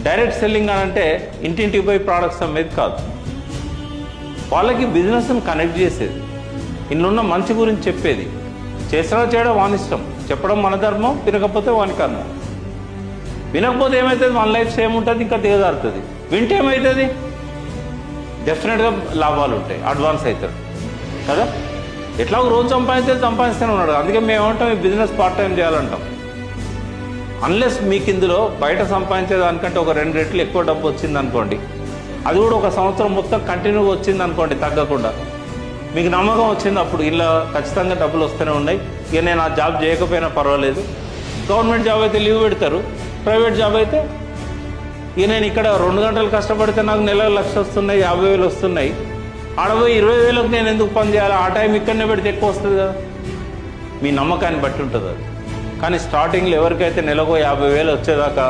Direct selling అని అంటే ఇంటింటికి పోయి ప్రోడక్ట్స్ అమ్మేది కాదు. వాళ్ళకి బిజినెస్ని కనెక్ట్ చేసేది, ఇన్నున్న మంచి గురించి చెప్పేది. చేసినా చేయడం వాని ఇష్టం, చెప్పడం మన ధర్మం, వినకపోతే వాని కర్మం. వినకపోతే ఏమవుతుంది, మన లైఫ్ సేమ్ ఉంటుంది, ఇంకా దిగజారుతుంది. వింటే ఏమవుతుంది, డెఫినెట్గా లాభాలు ఉంటాయి, అడ్వాన్స్ అవుతాడు కదా. ఎట్లా రోజు సంపాదిస్తూనే ఉన్నాడు. అందుకే మేము ఏమంటాం, ఈ బిజినెస్ పార్ట్ టైం చేయాలంటాం. అన్లెస్ మీకు ఇందులో బయట సంపాదించేదానికంటే ఒక 2 రెట్లు ఎక్కువ డబ్బు వచ్చింది అనుకోండి, అది కూడా ఒక సంవత్సరం మొత్తం కంటిన్యూగా వచ్చింది అనుకోండి, తగ్గకుండా మీకు నమ్మకం వచ్చింది, అప్పుడు ఇలా ఖచ్చితంగా డబ్బులు వస్తూనే ఉన్నాయి. ఇక నేను ఆ జాబ్ చేయకపోయినా పర్వాలేదు. గవర్నమెంట్ జాబ్ అయితే లీవ్ పెడతారు, ప్రైవేట్ జాబ్ అయితే ఇక నేను ఇక్కడ 2 గంటలు కష్టపడితే నాకు నెలకు 1,00,000 వస్తున్నాయి, 50,000 వస్తున్నాయి. ఆడపోయి 20,000కి నేను ఎందుకు పని చేయాలి, ఆ టైం ఇక్కడనే పెడితే ఎక్కువ వస్తుంది కదా. మీ నమ్మకాన్ని బట్టి ఉంటుంది అది. కానీ స్టార్టింగ్లో ఎవరికైతే నెలకు 50,000 వచ్చేదాకా